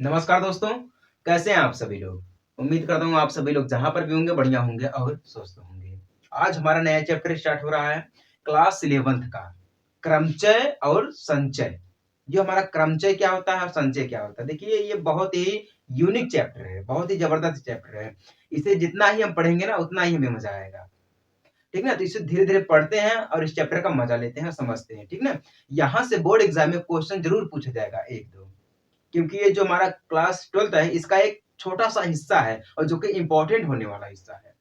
नमस्कार दोस्तों, कैसे हैं आप सभी लोग? उम्मीद करता हूँ आप सभी लोग जहाँ पर भी होंगे बढ़िया होंगे और स्वस्थ होंगे। आज हमारा नया चैप्टर स्टार्ट हो रहा है क्लास 11th का क्रमचय और संचय। जो हमारा क्रमचय क्या होता है और संचय क्या होता है? देखिए ये बहुत ही यूनिक चैप्टर है, बहुत ही जबरदस्त चैप्टर है। इसे जितना ही हम पढ़ेंगे ना उतना ही हमें मजा आएगा। ठीक ना? तो इसे धीरे-धीरे पढ़ते हैं और इस चैप्टर का मजा लेते हैं, समझते हैं। ठीक ना? यहाँ से बोर्ड एग्जाम में क्वेश्चन जरूर पूछा जाएगा 1-2। क्योंकि ये जो हमारा क्लास 12th है इसका एक छोटा-सा हिस्सा है और जो कि इम्पोर्टेंट होने वाला हिस्सा है।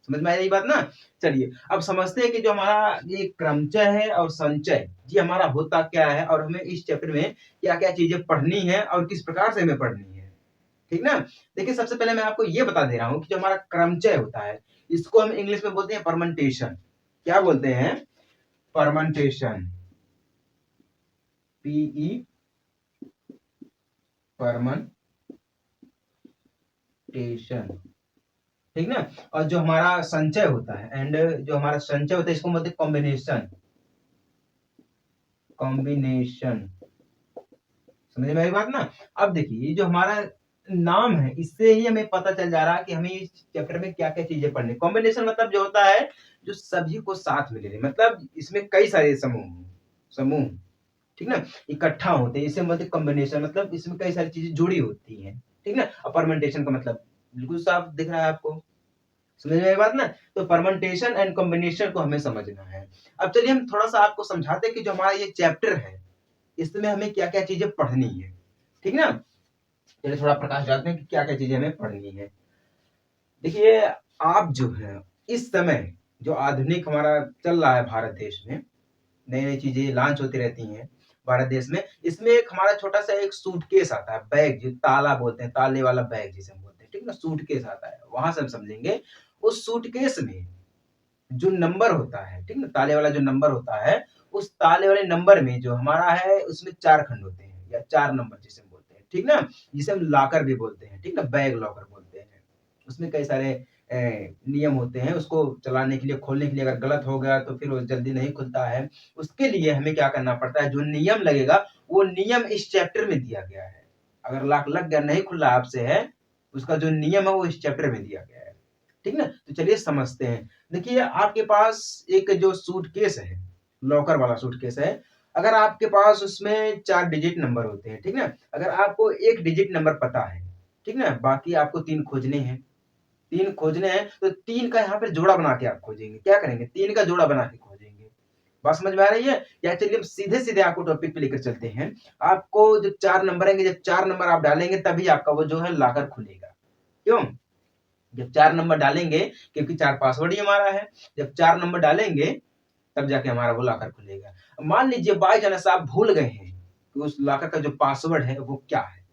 समझ में आई ये बात ना? चलिए, अब समझते हैं कि जो हमारा ये क्रमचय है और संचय, ये हमारा होता क्या है और हमें इस चैप्टर में क्या-क्या चीज़ें पढ़नी है और किस प्रकार से हमें पढ़नी है। ठीक ना? देखिए, सबसे पहले मैं आपको ये बता दे रहा हूँ कि जो हमारा क्रमचय होता है, इसको हम इंग्लिश में बोलते हैं परमेंटेशन। क्या बोलते हैं? परमेंटेशन। PE permutation. ठीक ना? और जो हमारा संचय होता है एंड जो हमारा संचय होता है इसको बोलते हैं कॉम्बिनेशन। कॉम्बिनेशन। समझ में आई बात ना? अब देखिए जो हमारा नाम है इससे ही हमें पता चल जा रहा है कि हमें इस चैप्टर में क्या-क्या चीजें पढ़नी है। कॉम्बिनेशन मतलब जो होता है जो सभी को साथ में ले ले, मतलब इसमें कई सारे समूह समूह ठीक ना इकट्ठा होते हैं, इसे बोलते हैं कॉम्बिनेशन, मतलब इसमें कई सारी चीजें जुड़ी होती हैं। ठीक ना? और परमेंटेशन का मतलब बिल्कुल साफ दिख रहा है आपको। समझ में आई बात ना? तो परमेंटेशन एंड कॉम्बिनेशन को हमें समझना है। अब चलिए हम थोड़ा सा आपको समझाते हैं कि जो हमारा ये चैप्टर है इसमें हमें क्या क्या चीजें पढ़नी है। ठीक ना? चलिए थोड़ा प्रकाश डालते हैं कि क्या क्या चीजें हमें पढ़नी है। देखिए, आप जो है इस समय जो आधुनिक हमारा चल रहा है भारत देश में, नई नई चीजें लॉन्च होती रहती हैं भारत देश में, इसमें एक हमारा छोटा सा एक सूटकेस आता है, बैग जो ताला बोलते हैं, ताले वाला बैग जिसे हम बोलते हैं। ठीक ना? सूटकेस आता है, वहां से हम समझेंगे। उस सूटकेस में जो नंबर होता है, ठीक ना? ताले वाला जो नंबर होता है, उस ताले वाले नंबर में जो हमारा है उसमें 4 खंड होते हैं या 4 नंबर जिसे हम बोलते हैं, ठीक ना? जिसे हम लॉकर भी बोलते हैं, ठीक ना? बैग लॉकर बोलते हैं। उसमें कई सारे नियम होते हैं, उसको चलाने के लिए, खोलने के लिए अगर गलत हो गया तो फिर वो जल्दी नहीं खुलता है। उसके लिए हमें क्या करना पड़ता है, जो नियम लगेगा, वो नियम इस चैप्टर में दिया गया है। अगर लॉक लग गया, नहीं खुला आपसे है, उसका जो नियम है वो इस चैप्टर में दिया गया है। ठीक ना? तो चलिए समझते हैं। देखिए आपके पास एक जो सूटकेस है, लॉकर वाला सूटकेस है, अगर आपके पास उसमें 4 डिजिट नंबर होते हैं, ठीक ना? अगर आपको 1 डिजिट नंबर पता है, ठीक ना? बाकी आपको 3 खोजने हैं। 3 खोजने हैं तो 3 का यहाँ पे जोड़ा बना के आप खोजेंगे। क्या करेंगे? 3 का जोड़ा बना के खोजेंगे। बात समझ में आ रही है? या चलिए हम सीधे-सीधे आपको टॉपिक पे लेकर चलते हैं। आपको जो 4 नंबर आएँगे, जब 4 नंबर आप डालेंगे तभी आपका वो जो है लॉकर खुलेगा। क्यों? जब 4 नंबर डालेंगे, क्योंकि 4 पासवर्ड ही हमारा है, जब 4 नंबर डालेंगे तब जाके हमारा वो लॉकर खुलेगा। मान लीजिए बाय चांस आप भूल गए हैं कि उस लॉकर का जो पासवर्ड है वो क्या है,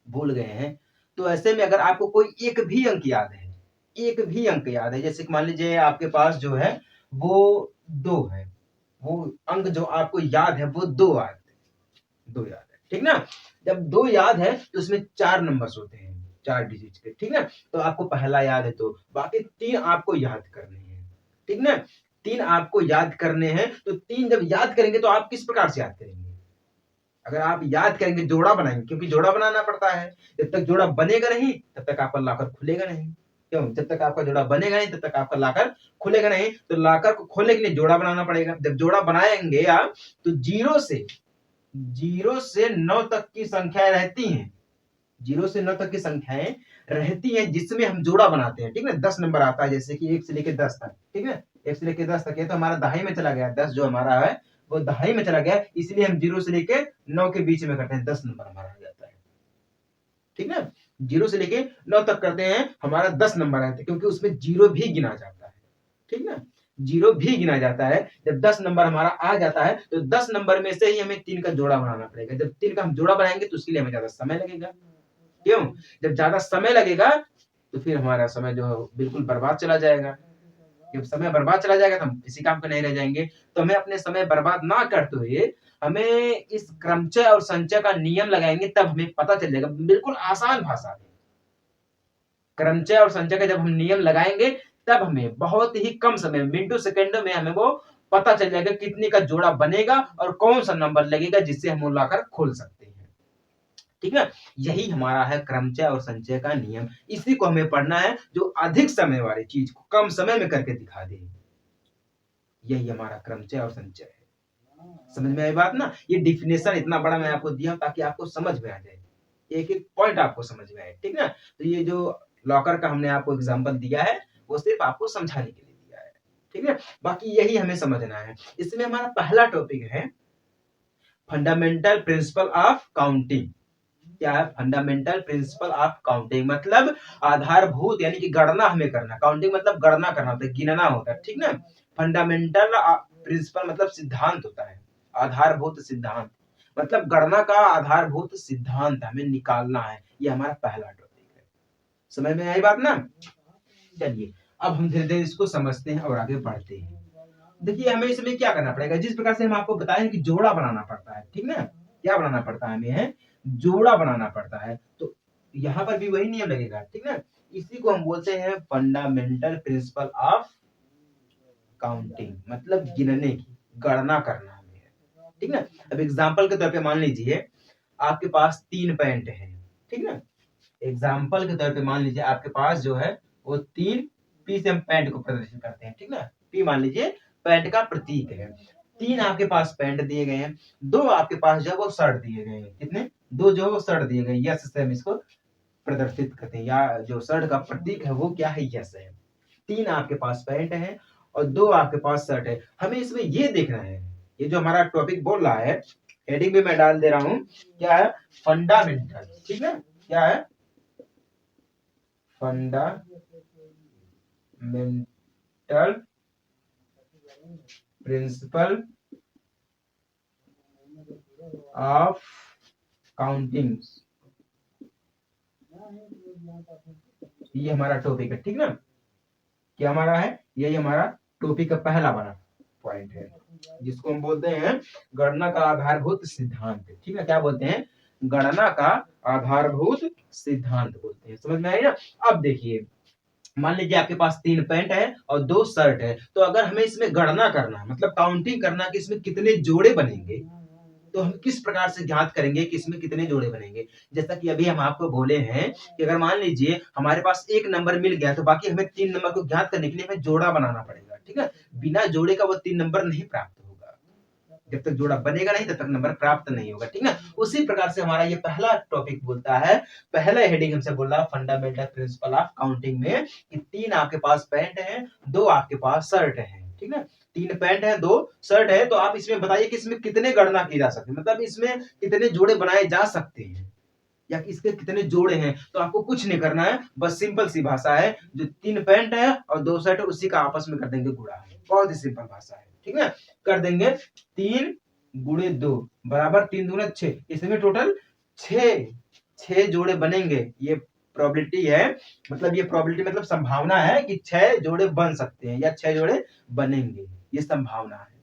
भूल गए हैं, तो ऐसे में अगर आपको कोई एक भी अंक याद है, एक भी अंक याद है, जैसे कि मान लीजिए आपके पास जो है वो 2 है, वो अंक जो आपको याद है वो 2 याद है, ठीक ना? जब 2 याद है तो उसमें 4 नंबर्स होते हैं, 4 डिजिट के, ठीक ना? तो आपको पहला याद है तो बाकी 3 आपको याद करने हैं, ठीक ना? 3 आपको याद करने हैं, तो 3 जब याद करेंगे तो आप किस प्रकार से याद करेंगे? अगर आप याद करेंगे, जोड़ा बनाएँगे, क्योंकि जोड़ा बनाना पड़ता है। जब तक जोड़ा बनेगा नहीं, तब तक आपका लॉकर खुलेगा नहीं। क्यों? जब तक आपका जोड़ा बनेगा नहीं, तब तक आपका लॉकर खुलेगा नहीं। तो लॉकर को खोलने के लिए जोड़ा बनाना पड़ेगा। जब जोड़ा बनाएँगे आप, तो 0 से 9 तक की संख्याएँ रहती हैं। 0 से 9 तक की संख्याएँ रहती हैं जिसमें हम जोड़ा बनाते हैं, ठीक है? 10 नंबर आता है, जैसे कि 1 से लेके 10 तक, ठीक है? 1 से लेके 10 तक है तो हमारा दहाई में चला गया, 10 जो हमारा है वो दहाई में चला गया, इसलिए हम 0 से लेके 9 के बीच में करते हैं, 10 नंबर हमारा आ जाता है। ठीक है? 0 से लेके 9 तक करते हैं, हमारा 10 नंबर आता है, क्योंकि उसमें 0 भी गिना जाता है। ठीक ना? 0 भी गिना जाता है। जब 10 नंबर हमारा आ जाता है, तो 10 नंबर में से ही हमें 3 का जोड़ा बनाना पड़ेगा। जब 3 का हम जोड़ा बनाएँगे तो उसके लिए हमें ज़्यादा समय लगेगा। क्यों? जब ज़्यादा समय लगेगा, तो फिर हमारा समय जो है बिल्कुल बर्बाद चला जाएगा। जब समय बर्बाद चला जाएगा तो हम किसी काम के नहीं रह जाएँगे। तो हमें अपने समय बर्बाद ना करते हुए, हमें इस क्रमचय और संचय का नियम लगाएँगे तब हमें पता चल जाएगा, बिल्कुल आसान भाषा में। क्रमचय और संचय का जब हम नियम लगाएँगे, तब हमें बहुत ही कम समय में, मिनटों सेकंडों में हमें वो पता चल जाएगा कितने का जोड़ा बनेगा और कौन-सा नंबर लगेगा जिससे हम वो लॉकर खोल सकते हैं। ठीक है। यही हमारा है क्रमचय और संचय का नियम। इसी को हमें पढ़ना है जो अधिक समय वाली चीज को कम समय में करके दिखा दे। यही हमारा क्रमचय और संचय है। समझ में आई बात ना? ये डिफिनेशन इतना बड़ा मैं आपको दिया ताकि आपको समझ में आ जाए, एक एक पॉइंट आपको समझ में आए। ठीक ना? तो ये जो लॉकर का हमने आपको एग्जांपल दिया है वो सिर्फ आपको समझाने के लिए दिया है। ठीक है, बाकी यही हमें समझना है। इसमें हमारा पहला टॉपिक है फंडामेंटल प्रिंसिपल ऑफ काउंटिंग। क्या है? फंडामेंटल प्रिंसिपल ऑफ काउंटिंग मतलब आधारभूत, यानी कि गणना हमें करना। काउंटिंग मतलब गणना करना होता है, गिनना होता है। ठीक ना? फंडामेंटल प्रिंसिपल मतलब सिद्धांत होता है, आधारभूत सिद्धांत मतलब गणना का आधारभूत सिद्धांत हमें निकालना है। ये हमारा पहला टॉपिक है। समझ में आई बात ना? चलिए अब हम धीरे धीरे इसको समझते हैं और आगे बढ़ते हैं। देखिए हमें इसमें क्या करना पड़ेगा, जिस प्रकार से हम आपको बताएं कि जोड़ा बनाना पड़ता है। ठीक ना? क्या बनाना पड़ता है हमें? जोड़ा बनाना पड़ता है। तो यहाँ पर भी वही नियम लगेगा। ठीक ना? इसी को हम बोलते हैं फंडामेंटल प्रिंसिपल ऑफ काउंटिंग मतलब गिनने की, गणना करना हमें है। ठीक ना? अब एग्जाम्पल के तौर पे मान लीजिए आपके पास 3 पैंट है। ठीक ना? एग्जाम्पल के तौर पे मान लीजिए आपके पास जो है वो 3 पी से हम पैंट को प्रदर्शित करते हैं। ठीक ना? पी मान लीजिए पैंट का प्रतीक है। 3 आपके पास पैंट दिए गए हैं, 2 आपके पास जो है वो शर्ट दिए गए हैं। कितने? 2 जो है वो शर्ट दिए गए। यस से हम इसको प्रदर्शित करते हैं, या जो शर्ट का प्रतीक है वो क्या है? यस है। 3 आपके पास पैंट है और 2 आपके पास शर्ट है। हमें इसमें ये देखना है, ये जो हमारा टॉपिक बोल रहा है, हेडिंग भी मैं डाल दे रहा हूं, क्या है? फंडामेंटल। ठीक है? क्या है? फंडामेंटल प्रिंसिपल ऑफ काउंटिंग, ये हमारा टॉपिक है। ठीक ना? क्या हमारा है? यही हमारा टॉपिक का पहला वाला पॉइंट है, जिसको हम बोलते हैं गणना का आधारभूत सिद्धांत। ठीक है? क्या बोलते हैं? गणना का आधारभूत सिद्धांत बोलते हैं। समझ में आई ना? अब देखिए मान लीजिए आपके पास 3 पैंट है और 2 शर्ट है, तो अगर हमें इसमें गणना करना मतलब काउंटिंग करना कि इसमें कितने जोड़े बनेंगे, तो हम किस प्रकार से ज्ञात करेंगे कि इसमें कितने जोड़े बनेंगे? जैसा कि अभी हम आपको बोले हैं कि अगर मान लीजिए हमारे पास 1 नंबर मिल गया तो बाकी हमें 3 नंबर को ज्ञात करने के लिए हमें जोड़ा बनाना पड़ेगा। ठीक है? बिना जोड़े का वो 3 नंबर नहीं प्राप्त होगा। जब तक जोड़ा बनेगा नहीं तब तक नंबर प्राप्त नहीं होगा। ठीक है? उसी प्रकार से हमारा ये पहला टॉपिक बोलता है, पहला हेडिंग हमसे बोल रहा है फंडामेंटल प्रिंसिपल ऑफ काउंटिंग में कि 3 आपके पास पैंट है, 2 आपके पास शर्ट है। ठीक है? 3 पैंट है, 2 शर्ट है, तो आप इसमें बताइए कि इसमें कितने गणना की जा सकती है, मतलब इसमें कितने जोड़े बनाए जा सकते हैं या इसके कितने जोड़े हैं। तो आपको कुछ नहीं करना है, बस सिंपल सी भाषा है, जो 3 पैंट है और 2 शर्ट है उसी का आपस में कर देंगे गुणा। बहुत ही सिंपल भाषा है। ठीक है? कर देंगे 3 गुणे 2 बराबर 3 दूना 6, इसमें टोटल 6 जोड़े बनेंगे। ये प्रोबेबिलिटी है, मतलब ये प्रोबेबिलिटी मतलब संभावना है कि 6 जोड़े बन सकते हैं या 6 जोड़े बनेंगे, ये संभावना है।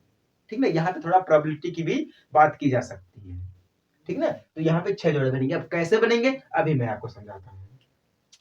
ठीक ना? यहाँ पे थोड़ा प्रोबेबिलिटी की भी बात की जा सकती है। ठीक ना? तो यहाँ पे 6 जोड़े बनेंगे। अब कैसे बनेंगे अभी मैं आपको समझाता हूँ,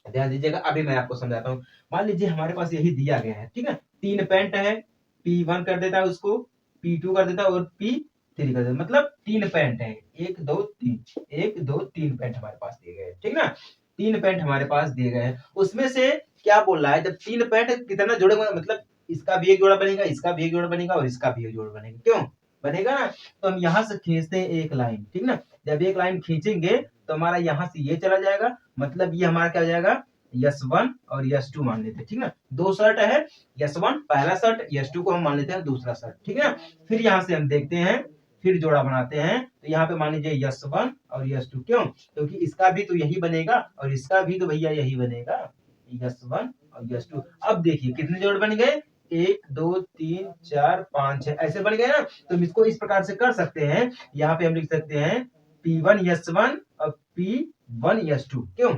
ध्यान दीजिएगा, अभी मैं आपको समझाता हूँ। मान लीजिए हमारे पास यही दिया गया है। ठीक है? 3 पैंट है, P1 कर देता है उसको, P2 कर देता है और P3 कर देता है, मतलब 3 पैंट है, 1 2 3, 1 2 3 पैंट हमारे पास दिए गए। ठीक ना? 3 पैंट हमारे पास दिए गए हैं, उसमें से क्या बोल रहा है, जब 3 पैंट कितना जोड़े मतलब इसका भी एक जोड़ा बनेगा, इसका भी एक जोड़ा बनेगा और इसका भी एक जोड़ा बनेगा। क्यों बनेगा ना? तो हम यहाँ से खींचते हैं एक लाइन। ठीक ना? जब एक लाइन खींचेंगे तो हमारा यहाँ से ये चला जाएगा, मतलब ये हमारा क्या हो जाएगा? S1 और S2 मान लेते हैं। ठीक ना? 2 शर्ट है, S1 पहला शर्ट, S2 को हम मान लेते हैं दूसरा शर्ट। ठीक है? फिर यहाँ से हम देखते हैं, फिर जोड़ा बनाते हैं, तो यहाँ पे मान लीजिए S1 और S2। क्यों? क्योंकि इसका भी तो यही बनेगा और इसका भी तो भैया यही बनेगा, S1 और S2। अब देखिए कितने जोड़ बन गए? 1 2 3 4 5 6 ऐसे बन गए ना? तो हम इसको इस प्रकार से कर सकते हैं, यहाँ पे हम लिख सकते हैं P1 S1 और P1 S2। क्यों?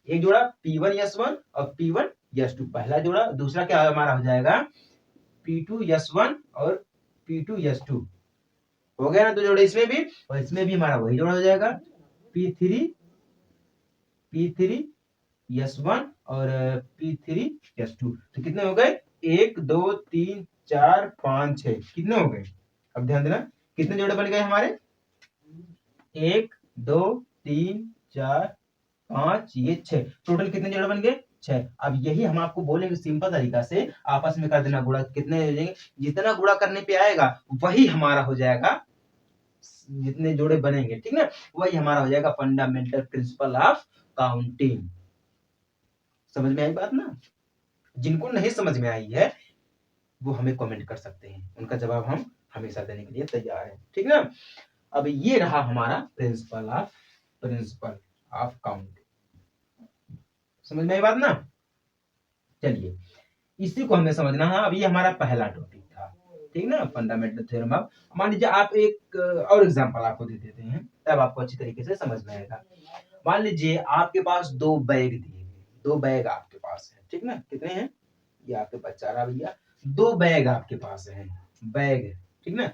एक जोड़ा P1 S1 और P1 S2 पहला जोड़ा, दूसरा क्या हमारा हो जाएगा? P2 S1 और P2 S2। हो गया ना 2 जोड़े इसमें भी, और इसमें भी हमारा वही जोड़ा हो जाएगा, P3 S1 और P3 S2। तो कितने हो गए? 1 2 3 4 5 6, कितने हो गए? अब ध्यान देना कितने जोड़े बन गए हमारे? 1 2 3 4 5 ये 6, टोटल कितने जोड़े बन गए 6। अब यही हम आपको बोलेंगे सिंपल तरीका से आपस में कर देना गुणा, कितने हो जाएंगे, जितना गुणा करने पे आएगा वही हमारा हो जाएगा, जितने जोड़े बनेंगे, ठीक ना, वही हमारा हो जाएगा फंडामेंटल प्रिंसिपल ऑफ काउंटिंग। समझ में आई बात ना? जिनको नहीं समझ में आई है वो हमें कमेंट कर सकते हैं, उनका जवाब हम हमेशा देने के लिए तैयार हैं, ठीक ना। अब ये रहा हमारा प्रिंसिपल ऑफ काउंटिंग। समझ में आई बात ना? चलिए इसी को हमें समझना है। अब ये हमारा पहला टॉपिक था, ठीक ना, फंडामेंटल थ्योरम ऑफ। मान लीजिए आप एक और एग्जांपल आपको दे देते हैं, तब आपको अच्छी तरीके से समझ में आएगा। मान लीजिए आपके पास 2 बैग दिए गए, 2 बैग आपके पास है, ठीक ना, कितने हैं, ये आपके पास 4 आ भैया, 2 बैग आपके पास है, बैग, ठीक ना,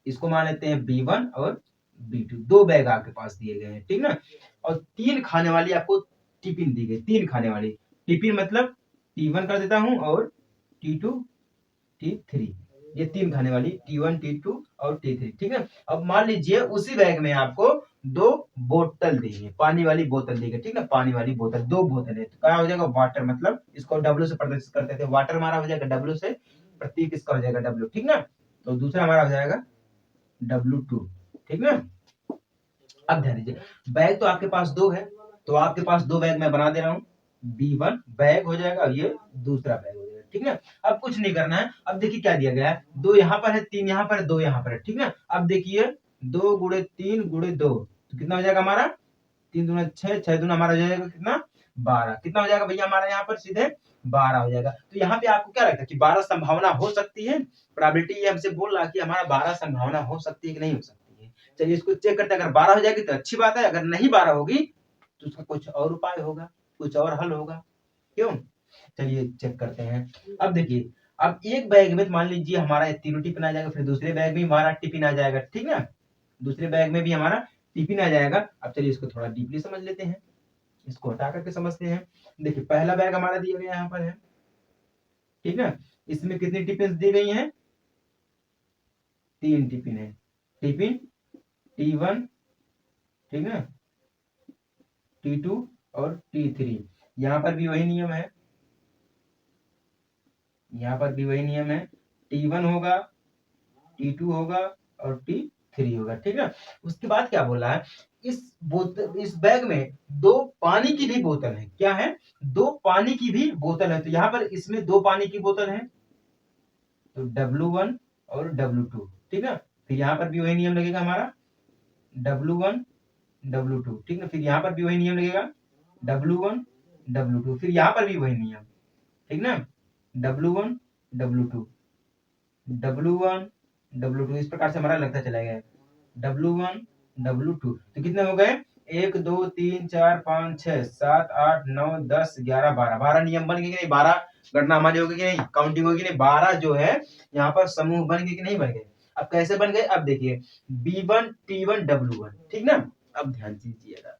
इसको मान लेते हैं B1 और B2, 2 बैग आपके पास दिए गए हैं, ठीक ना, और 3 खाने वाली आपको टिफिन दी गई, 3 खाने वाली टिफिन, मतलब T1 कर देता हूं और T2 T3, ये 3 खाने वाली T1 T2 और T3, ठीक है। अब मान लीजिए उसी बैग में आपको 2 बोतल दी है, पानी वाली बोतल दी गई, ठीक ना, पानी वाली बोतल, 2 बोतल है, तो क्या हो जाएगा वाटर, मतलब इसको W से प्रदर्शित करते थे, वाटर हमारा हो जाएगा W से, प्रतीक इसका हो जाएगा W, ठीक ना। तो दूसरा हमारा हो जाएगा W2, ठीक ना। अब ध्यान दीजिए, बैग तो आपके पास 2 है, तो आपके पास 2 बैग मैं बना दे रहा हूँ, B1 बैग हो जाएगा, ये दूसरा बैग हो जाएगा, ठीक ना। अब कुछ नहीं करना है, अब देखिए क्या दिया गया है, 2 यहाँ पर है, 3 यहाँ पर है, 2 यहाँ पर है, ठीक ना। अब देखिए 2 गुणे 3 गुणे 2, तो कितना हो जाएगा हमारा, 3 दूना 6, 6 दूना हमारा हो जाएगा कितना 12, कितना हो जाएगा भैया हमारा यहाँ पर सीधे 12 हो जाएगा। तो यहाँ पे आपको क्या लगता है कि 12 संभावना हो सकती है, प्रोबेबिलिटी ये हमसे बोल रहा है कि हमारा 12 संभावना हो सकती है कि नहीं हो सकती है। चलिए इसको चेक करते हैं, अगर 12 हो जाएगी तो अच्छी बात है, अगर नहीं 12 होगी तो उसका कुछ और उपाय होगा, कुछ और हल होगा, क्यों। चलिए चेक करते हैं। अब देखिए, अब एक बैग में मान लीजिए हमारा तीनों टिफिन आ जाएगा, फिर दूसरे बैग में हमारा टिफिन आ जाएगा, ठीक ना, दूसरे बैग में भी हमारा टिफिन आ जाएगा। अब चलिए इसको थोड़ा डीपली समझ लेते हैं, इसको हटा करके समझते हैं। देखिए पहला बैग हमारा दिया गया यहाँ पर है, ठीक है, इसमें कितनी टिफिन दी गई हैं, 3 टिफिन है, टिफिन T1, ठीक है, T2 और T3, यहाँ पर भी वही नियम है, यहाँ पर भी वही नियम है, T1 होगा, T2 होगा और T3 होगा, ठीक है। उसके बाद क्या बोला है, इस बैग में 2 पानी की भी बोतल है, क्या है, 2 पानी की भी बोतल है, तो यहाँ पर इसमें 2 पानी की बोतल है, तो W1 और W2, ठीक है। फिर यहाँ पर भी वही नियम लगेगा हमारा, W1 W2, ठीक है, फिर यहाँ पर भी वही नियम लगेगा, W1 W2, फिर यहाँ पर भी वही नियम, ठीक ना, W1 W2 W1 W2, इस प्रकार से हमारा लगता चला गया, W1 W2, तो कितने हो गए, 1 2 3 4 5 6 7 8 9 10 11 12, 12 नियम बन गए कि नहीं, 12 गणना हमारी होगी कि नहीं, काउंटिंग होगी कि नहीं, 12 जो है यहाँ पर समूह बन गए कि नहीं बन गए। अब कैसे बन गए, अब देखिए B1 T1 W1, ठीक ना। अब ध्यान दीजिएगा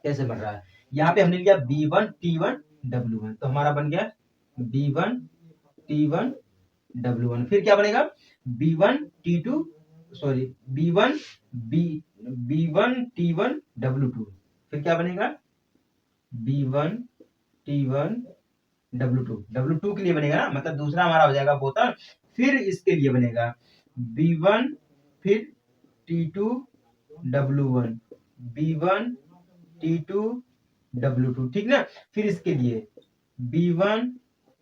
कैसे बन रहा है, यहाँ पे हमने लिया B1 T1 W1, तो हमारा बन गया B1 T1 W1, फिर क्या बनेगा B1 T2, sorry B1 B1 T1 W2, फिर क्या बनेगा B1 T1 W2, W2 के लिए बनेगा ना, मतलब दूसरा हमारा हो जाएगा बोतल, फिर इसके लिए बनेगा B1 फिर T2 W1, B1 T2 W2, ठीक ना, फिर इसके लिए B1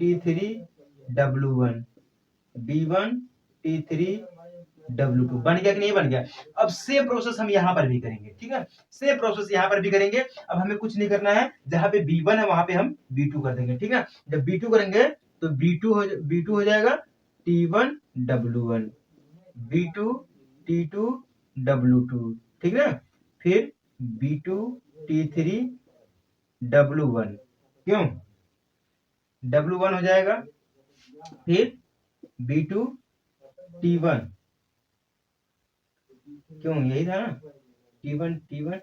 T3 W1, B1 T3 W2, बन गया कि नहीं बन गया। अब सेम प्रोसेस हम यहाँ पर भी करेंगे, ठीक है, सेम प्रोसेस यहाँ पर भी करेंगे। अब हमें कुछ नहीं करना है, जहां पे B1 है वहां पे हम B2 कर देंगे, ठीक है। जब B2 करेंगे तो B2 हो जाएगा T1 W1, B2 T2 W2, ठीक ना, फिर B2 T3 W1, क्यों W1 हो जाएगा, फिर B2 T1, क्यों यही था ना, T1 T1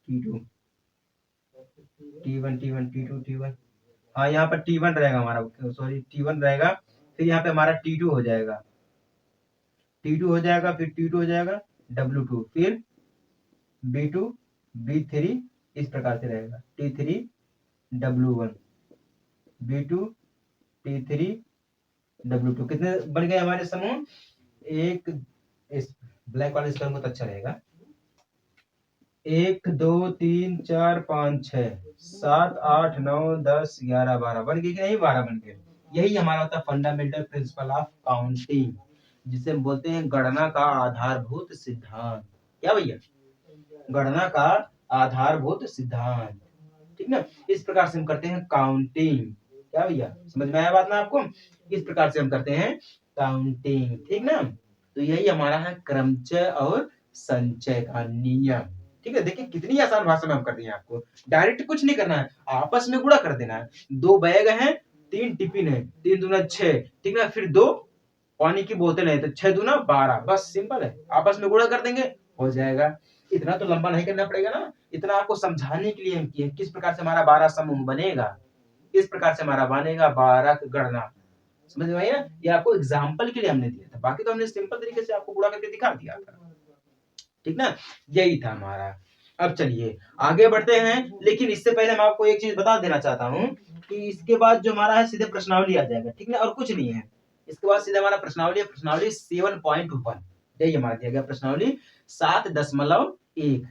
T2 T1 T1 T2 T1, हाँ यहाँ पर T1 रहेगा हमारा, सॉरी T1 रहेगा, फिर यहाँ पे हमारा T2 हो जाएगा, T2 हो जाएगा, फिर T2 हो जाएगा W2, फिर B2 B3 इस प्रकार से रहेगा T3W1 B2 T3W2। कितने बन गए हमारे समूह? एक, इस ब्लैक वाले स्क्वायर बहुत अच्छा रहेगा। 1 2 3 4 5 6 7 8 9 10 11 12 बन गए कि नहीं? 12 बन गए। यही हमारा होता है फंडामेंटल प्रिंसिपल ऑफ काउंटिंग, जिसे हम बोलते हैं गणना का आधारभूत सिद्धांत। क्या भैया? गणना का आधारभूत सिद्धांत। ठीक ना? इस प्रकार से हम करते हैं काउंटिंग। क्या भैया, समझ में आया बात ना आपको? इस प्रकार से हम करते हैं काउंटिंग। ठीक ना? तो यही हमारा है क्रमचय और संचय का नियम। ठीक है, देखिए कितनी आसान भाषा में हम कर दिए आपको। डायरेक्ट कुछ नहीं करना है, आपस में गुणा कर देना है। 2 बैग हैं, 3 टिफिन है, 3 दूना 6, ठीक ना? फिर 2 पानी की बोतल है, तो 6 दूना 12। बस सिंपल है, आपस में गुणा कर देंगे, हो जाएगा। इतना तो लंबा नहीं करना पड़ेगा ना, इतना आपको समझाने के लिए हम किए किस प्रकार से हमारा 12 समूह बनेगा, इस प्रकार से हमारा बनेगा 12 गणना। समझ में आई ना? ये आपको एग्जाम्पल के लिए हमने दिया था, बाकी तो हमने सिंपल तरीके से आपको गुणा करके दिखा दिया था। ठीक ना? यही था हमारा। अब चलिए आगे बढ़ते हैं, लेकिन इससे पहले मैं आपको एक चीज बता देना चाहता हूँ कि इसके बाद जो हमारा है सीधे प्रश्नावली आ जाएगा। ठीक ना? और कुछ नहीं है, इसके बाद सीधे हमारा प्रश्नावली है, प्रश्नावली 7.1। यही हमारा दिया गया प्रश्नावली 7.1,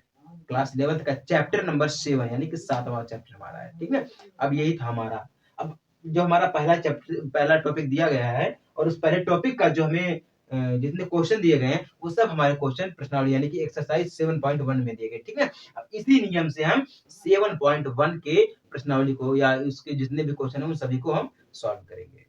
क्लास 11 का चैप्टर नंबर 7, यानी कि 7वां चैप्टर हमारा है। ठीक है, अब यही था हमारा। अब जो हमारा पहला टॉपिक दिया गया है, और उस पहले टॉपिक का जो हमें जितने क्वेश्चन दिए गए हैं वो सब हमारे क्वेश्चन प्रश्नावली यानी कि एक्सरसाइज 7.1 में दिए गए। ठीक है, अब इसी नियम से हम 7.1 के प्रश्नावली को या उसके जितने भी क्वेश्चन है उन सभी को हम सॉल्व करेंगे।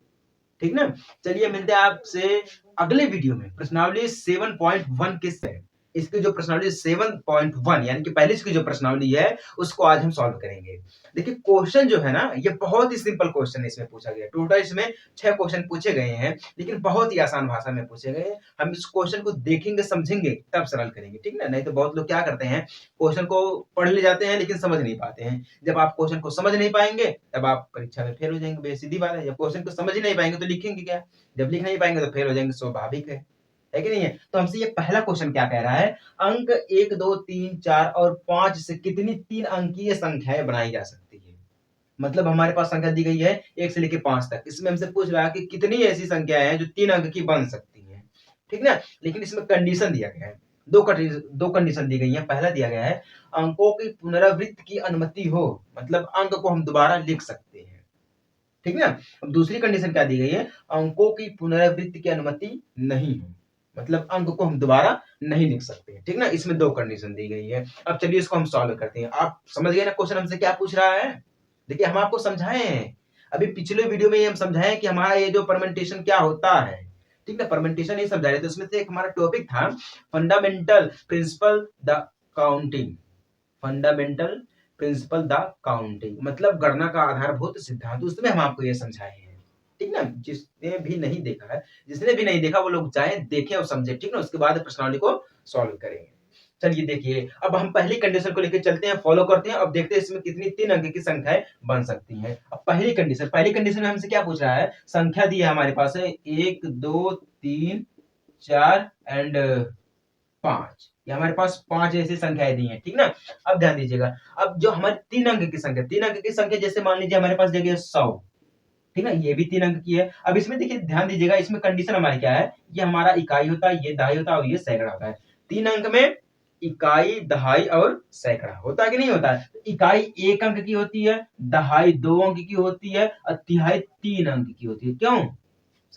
ठीक ना? चलिए मिलते हैं आपसे अगले वीडियो में प्रश्नावली 7.1 के से। इसकी जो प्रश्नावली 7.1 यानी कि पहले इसकी जो प्रश्नावली है उसको आज हम सॉल्व करेंगे। देखिए क्वेश्चन जो है ना, ये बहुत ही सिंपल क्वेश्चन इसमें पूछा गया। टोटल इसमें 6 क्वेश्चन पूछे गए हैं, लेकिन बहुत ही आसान भाषा में पूछे गए हैं। हम इस क्वेश्चन को देखेंगे, समझेंगे, तब सरल करेंगे। ठीक ना? नहीं तो बहुत लोग क्या करते हैं, क्वेश्चन को पढ़ ले जाते हैं लेकिन समझ नहीं पाते हैं। जब आप क्वेश्चन को समझ नहीं पाएंगे तब आप परीक्षा में फेल हो जाएंगे, बेसीधी बात है। जब क्वेश्चन को समझ ही नहीं पाएंगे तो लिखेंगे क्या? जब लिख नहीं पाएंगे तो फेल हो जाएंगे, स्वाभाविक है कि नहीं है? तो हमसे ये पहला क्वेश्चन क्या कह रहा है, अंक 1 2 3 4 और 5 से कितनी 3 अंकीय संख्याएं बनाई जा सकती है? मतलब हमारे पास संख्या दी गई है 1 से लेकर 5 तक, इसमें हमसे पूछ रहा है कि कितनी ऐसी संख्याएं हैं जो 3 अंक की बन सकती हैं। ठीक ना? लेकिन इसमें कंडीशन दिया गया है, दो कंडीशन दी गई है। पहला दिया गया है अंकों की पुनरावृत्ति की अनुमति हो, मतलब अंक को हम दोबारा लिख सकते हैं। ठीक ना? अब दूसरी कंडीशन क्या दी गई है, अंकों की पुनरावृत्ति की अनुमति नहीं हो, मतलब अंक को हम दोबारा नहीं लिख सकते। ठीक ना? इसमें 2 कंडीशन दी गई है। अब चलिए इसको हम सॉल्व करते हैं। आप समझ गए ना क्वेश्चन हमसे क्या पूछ रहा है? देखिए हम आपको समझाए हैं, अभी पिछले वीडियो में हम समझाए कि हमारा ये जो परमेंटेशन क्या होता है। ठीक है, परमेंटेशन नहीं समझा रहे थे, उसमें से एक हमारा टॉपिक था fundamental principle the counting. Fundamental principle the counting मतलब गणना का आधारभूत सिद्धांत, उसमें हम आपको ये समझाए हैं। ठीक ना? जिसने भी नहीं देखा है, जिसने भी नहीं देखा वो लोग जाए देखें और समझे। ठीक ना? उसके बाद प्रश्नावली को सॉल्व करेंगे। चलिए देखिए, अब हम पहली कंडीशन को लेकर चलते हैं, फॉलो करते हैं। अब देखते हैं इसमें कितनी 3 अंक की संख्याएं बन सकती हैं। अब पहली कंडीशन में हमसे क्या पूछ रहा है, संख्या दी है हमारे पास है 1 2 3 4 एंड 5। ये हमारे पास 5 ऐसी संख्याएं दी हैं। ठीक ना? अब ध्यान दीजिएगा, अब जो हमारी 3 अंक की संख्या, 3 अंक की संख्या जैसे मान लीजिए हमारे पास जगह 100। ठीक है, ये भी 3 अंक की है। अब इसमें देखिए ध्यान दीजिएगा, इसमें कंडीशन हमारी क्या है, ये हमारा इकाई होता है, ये दहाई होता है और ये सैकड़ा होता है। 3 अंक में इकाई, दहाई और सैकड़ा होता है कि नहीं होता है? तो इकाई 1 अंक की होती है, दहाई 2 अंक की होती है और तिहाई 3 अंक की होती है। क्यों?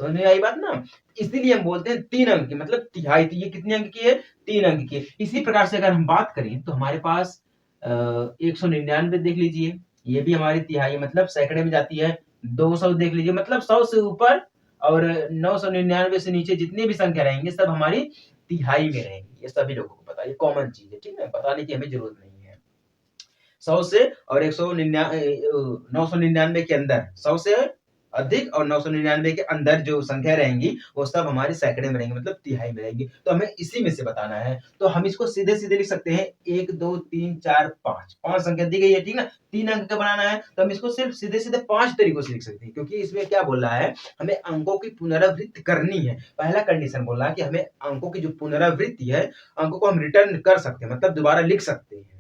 समझ में आई बात ना? इसीलिए हम बोलते हैं 3 अंक की, मतलब तिहाई। तो ये कितने अंक की है? 3 अंक की है। इसी प्रकार से अगर हम बात करें तो हमारे पास 199 देख लीजिए, ये भी हमारी तिहाई मतलब सैकड़े में जाती है। 200 देख लीजिए, मतलब 100 से ऊपर और 999 से नीचे जितनी भी संख्या रहेंगे सब हमारी तिहाई में रहेंगी। ये सभी लोगों को पता है, ये कॉमन चीज है। ठीक है, बताने की हमें जरूरत नहीं है। 100 से और 999 के अंदर, 100 से अधिक और 999 के अंदर जो संख्या रहेंगी वो सब हमारे सैकड़े में रहेंगी, मतलब तिहाई में रहेंगी। तो हमें इसी में से बताना है, तो हम इसको सीधे सीधे लिख सकते हैं 1 2 3 4 5। 5 संख्या दी गई है। ठीक ना? 3 अंक का बनाना है तो हम इसको सिर्फ सीधे सीधे 5 तरीकों से लिख सकते हैं, क्योंकि इसमें क्या बोल रहा है, हमें अंकों की पुनरावृत्ति करनी है। पहला कंडीशन बोल रहा है कि हमें अंकों की जो पुनरावृत्ति है, अंकों को हम रिटर्न कर सकते हैं, मतलब दोबारा लिख सकते हैं।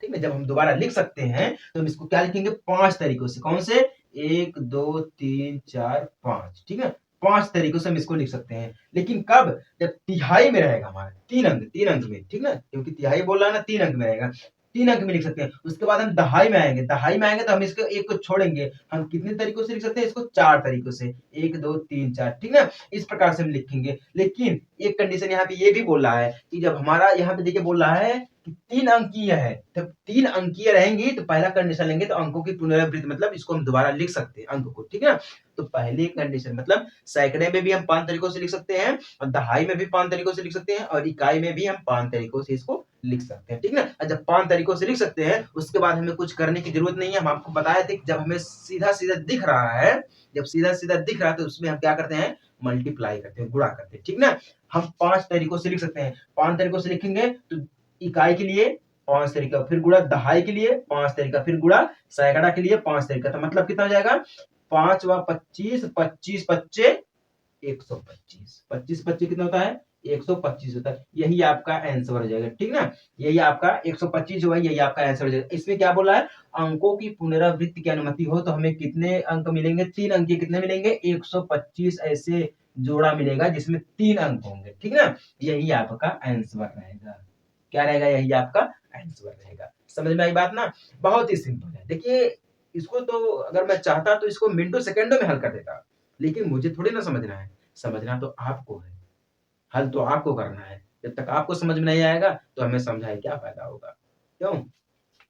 ठीक है। जब हम दोबारा लिख सकते हैं तो हम इसको क्या लिखेंगे, 5 तरीकों से। कौन से? 1 2 3 4 5, ठीक है। 5 तरीकों से हम इसको लिख सकते हैं। लेकिन कब? जब तिहाई में रहेगा हमारा, 3 अंक में, ठीक ना, क्योंकि तिहाई बोल रहा है ना, 3 अंक में रहेगा, 3 अंक में लिख सकते हैं। उसके बाद हम दहाई में आएंगे, दहाई में आएंगे तो हम इसको एक को छोड़ेंगे। हम कितने तरीकों से लिख सकते हैं इसको? 4 तरीकों से, 1 2 3 4, ठीक ना। इस प्रकार से हम लिखेंगे। लेकिन एक कंडीशन यहाँ पे ये भी बोल रहा है कि जब हमारा यहाँ पे देखिए बोल रहा है कि 3 अंकीय है, जब 3 अंकीय रहेंगी तो पहला कंडीशन लेंगे तो अंकों की पुनरावृत्ति, मतलब इसको हम दोबारा लिख सकते हैं अंक को, ठीक है। तो पहली कंडीशन मतलब सैकड़े में भी हम 5 तरीकों से लिख सकते हैं, और दहाई में भी 5 तरीकों से लिख सकते हैं, और इकाई में भी हम 5 तरीकों से इसको लिख सकते हैं, ठीक ना। और जब 5 तरीकों से लिख सकते हैं उसके बाद हमें कुछ करने की जरूरत नहीं है। हम आपको बताए थे कि जब हमें सीधा सीधा दिख रहा है, जब सीधा सीधा दिख रहा है तो उसमें हम क्या करते हैं? मल्टीप्लाई करते हैं, गुणा करते हैं, ठीक ना। हम 5 तरीकों से लिख सकते हैं। 5 तरीकों से लिखेंगे तो इकाई के लिए 5 तरीका, फिर गुणा दहाई के लिए 5 तरीका, फिर गुणा सैकड़ा के लिए 5 तरीका। तो मतलब कितना हो जाएगा? 5 व 25, 25 पच्चे 125, 25 पच्चे कितना होता है? 125 होता है। यही आपका आंसर हो जाएगा, ठीक ना। यही आपका 125 जो है, यही आपका आंसर हो जाएगा। इसमें क्या बोला है? अंकों की पुनरावृत्ति की अनुमति हो तो हमें कितने अंक मिलेंगे? 3 अंक के कितने मिलेंगे? 125 ऐसे जोड़ा मिलेगा जिसमें 3 अंक होंगे, ठीक ना। यही आपका आंसर रहेगा। क्या रहेगा? यही आपका आंसर रहेगा। समझ में आई बात ना? बहुत ही सिंपल है। देखिए इसको तो अगर मैं चाहता तो इसको मिनटों सेकंडों में हल कर देता, लेकिन मुझे थोड़ी ना समझना है, समझना तो आपको है, हल तो आपको करना है। जब तक आपको समझ में नहीं आएगा तो हमें समझाए क्या फायदा होगा, क्यों?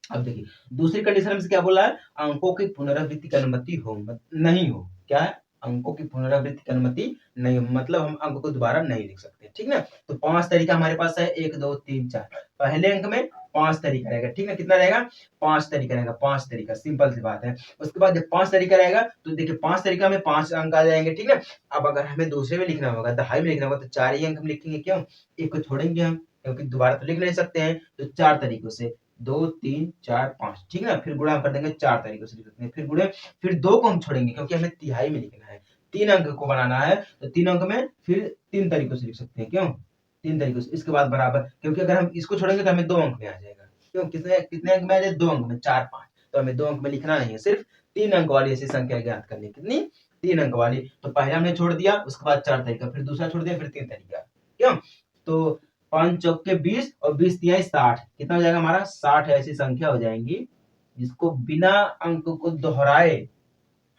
अब देखिए दूसरी कंडीशन में क्या बोला है? अंकों की पुनरावृत्ति की अनुमति हो नहीं हो। क्या है? अंकों की पुनरावृत्ति की अनुमति नहीं हो, मतलब हम अंक को दोबारा नहीं लिख सकते, ठीक ना। तो 5 तरीका हमारे पास है, 1 2 3 4। पहले अंक में 5 तरीका रहेगा, ठीक ना। कितना रहेगा? 5 तरीका रहेगा, 5 तरीका, सिंपल सी बात है। उसके बाद जब 5 तरीका रहेगा तो देखिए 5 तरीका में 5 अंक आ जाएंगे, ठीक ना। अब अगर हमें दूसरे में लिखना होगा, दहाई में लिखना होगा, तो 4 ही अंक हम लिखेंगे, क्यों? एक को छोड़ेंगे हम, क्योंकि दोबारा तो लिख नहीं सकते हैं। तो 4 तरीकों से, 2 3 4 5, ठीक है ना। फिर गुणा कर देंगे, 4 तरीकों से लिख सकते हैं। फिर गुणे, फिर 2 को हम छोड़ेंगे क्योंकि हमें तिहाई में लिखना है, 3 अंक को बनाना है, तो 3 अंक में फिर 3 तरीकों से लिख सकते हैं, क्यों? 3 तरीकों से। इसके बाद बराबर, क्योंकि अगर हम इसको छोड़ेंगे तो हमें 2 अंक में आ जाएगा, क्यों? कितने कितने अंक में आ जाए? 2 अंक में, 4 5। तो हमें 2 अंक में लिखना नहीं है, सिर्फ 3 अंक वाली ऐसी संख्या ज्ञात करनी है। कितनी? 3 अंक वाली। तो पहला हमने छोड़ दिया, उसके बाद 4 तरीका, फिर दूसरा छोड़ दिया, फिर 3 तरीका, क्यों? तो 5 चौके 20 और 20 तिहाई 60, कितना हो जाएगा हमारा? 60 ऐसी संख्या हो जाएंगी जिसको बिना अंक को दोहराए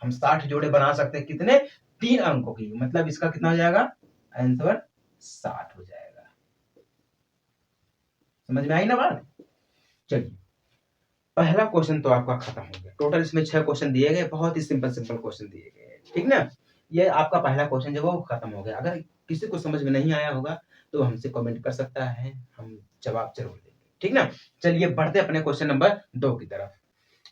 हम 60 जोड़े बना सकते हैं। कितने? 3 अंकों की, मतलब इसका कितना हो जाएगा? आंसर 60 हो जाएगा। समझ में आई ना बात? चलिए पहला क्वेश्चन तो आपका खत्म हो गया। टोटल इसमें 6 क्वेश्चन दिए गए, बहुत ही सिंपल सिंपल क्वेश्चन दिए गए, ठीक ना। ये आपका पहला क्वेश्चन जो वो खत्म हो गया। अगर किसी को समझ में नहीं आया होगा तो हमसे कमेंट कर सकता है, हम जवाब जरूर देंगे, ठीक ना। चलिए बढ़ते अपने क्वेश्चन नंबर 2 की तरफ।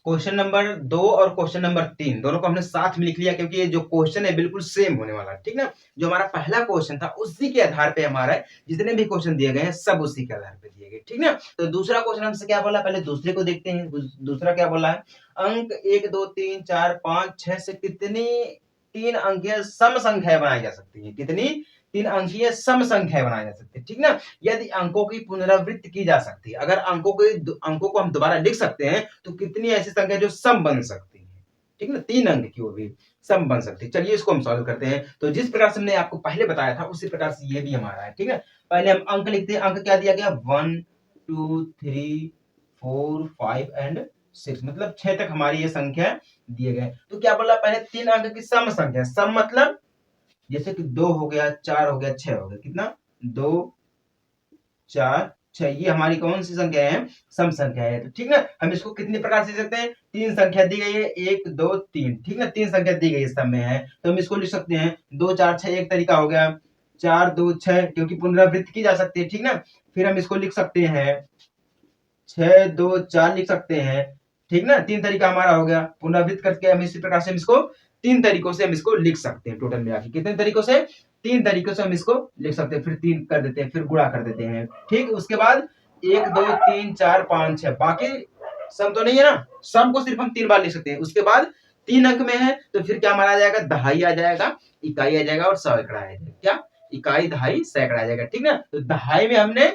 क्वेश्चन नंबर 2 और क्वेश्चन नंबर 3 दोनों को हमने साथ में लिख लिया, क्योंकि ये जो क्वेश्चन है बिल्कुल सेम होने वाला है, ठीक ना। जो हमारा पहला क्वेश्चन था उसी के आधार पे हमारा जितने भी क्वेश्चन दिए गए हैं सब उसी के आधार पे दिए गए, ठीक ना। तो दूसरा क्वेश्चन हमसे क्या बोला, पहले दूसरे को देखते हैं। दूसरा क्या बोला है? अंक 1 2 3 4 5 6 से कितनी 3 अंकीय सम संख्याएं बनाई जा सकती है? कितनी 3 अंकीय सम संख्याएं बनाई जा सकती है, ठीक ना। यदि अंकों की पुनरावृत्ति की जा सकती है, अगर अंकों को हम दोबारा लिख सकते हैं तो कितनी ऐसी संख्या जो सम बन सकती है, ठीक ना। 3 अंक की वो भी सम बन सकती है। चलिए इसको हम सॉल्व करते हैं। तो जिस प्रकार से हमने आपको पहले बताया था उसी प्रकार से ये भी हमारा है, ठीक है। पहले हम अंक लिखते हैं। अंक क्या दिया गया? 1 2 3 4 5 एंड 6, मतलब 6 तक हमारी ये संख्या दिए गए। तो क्या बोला? पहले 3 अंक की सम संख्या, सम मतलब जैसे कि 2 हो गया, 4 हो गया, 6 हो गया। कितना? 2 4 6, ये हमारी कौन सी संख्या है? सम संख्या है। तो ठीक ना, हम इसको कितने प्रकार से लिख सकते हैं? 3 संख्या दी गई है, 1 2 3, ठीक ना। 3 संख्या दी गई है, सम में है, तो हम इसको लिख सकते हैं 2 4 6, एक तरीका हो गया। 4 2 6, क्योंकि पुनरावृत्ति की जा सकती है, ठीक ना। फिर हम इसको लिख सकते हैं 6 2 4 लिख सकते हैं, ठीक ना। 3 तरीका हमारा हो गया। पुनरावृत्त करके हम इसी प्रकार से हम इसको 3 तरीकों से हम इसको लिख सकते हैं। टोटल मिला के कितने तरीकों से? 3 तरीकों से हम इसको लिख सकते हैं। फिर 3 कर देते हैं, फिर गुणा कर देते हैं, ठीक। उसके बाद 1 2 3 4 5 6, बाकी सम तो नहीं है ना, सम को सिर्फ हम 3 बार लिख सकते हैं। उसके बाद 3 अंक में है तो फिर क्या हमारा आ जाएगा? दहाई आ जाएगा, इकाई आ जाएगा और सैकड़ा आ जाएगा। क्या? इकाई, दहाई, सैकड़ा आ जाएगा, ठीक ना। तो दहाई में हमने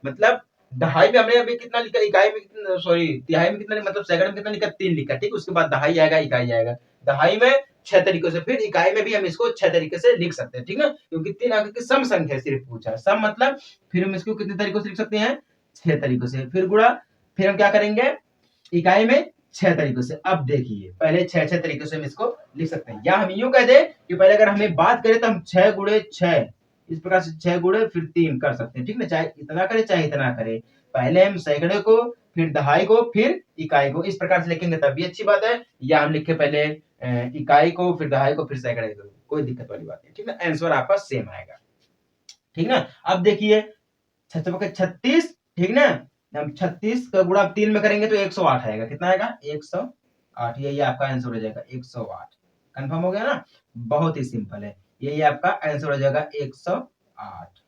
मतलब दहाई में हमने अभी कितना लिखा, इकाई में कितना, सॉरी तिहाई में कितना, मतलब सेकंड में कितना लिखा, 3 लिखा, ठीक। उसके बाद दहाई आएगा, इकाई आएगा। दहाई में 6 तरीकों से, फिर इकाई में भी हम इसको 6 तरीके से लिख सकते हैं, ठीक ना, क्योंकि 3 अंक की सम संख्या सिर्फ पूछा है, सम मतलब फिर हम इसको कितने तरीकों से लिख सकते हैं, 6 तरीकों से। फिर गुणा, फिर हम क्या करेंगे, इकाई में 6 तरीकों से। अब देखिए पहले 6 तरीकों से हम इसको लिख सकते हैं, या हम यूं कह दें कि पहले अगर हमें बात करें तो हम 6 गुणे 6 इस प्रकार से 6 गुणे फिर 3 कर सकते हैं, ठीक ना, चाहे इतना करे चाहे इतना करे। पहले हम सैकड़े को, फिर दहाई को, फिर इकाई को, इस प्रकार से लिखेंगे तब भी अच्छी बात है, या हम लिखे पहले इकाई को, फिर दहाई को, फिर सैकड़े को, कोई दिक्कत वाली बात नहीं, ठीक ना, आंसर आपका सेम आएगा, ठीक ना। अब देखिए 36, ठीक ना, हम 36 का गुणा 3 में करेंगे तो 108 आएगा, कितना आएगा, 108, यही आपका आंसर हो जाएगा 108। कंफर्म हो गया ना, बहुत ही सिंपल है, यही आपका आंसर हो जाएगा 108।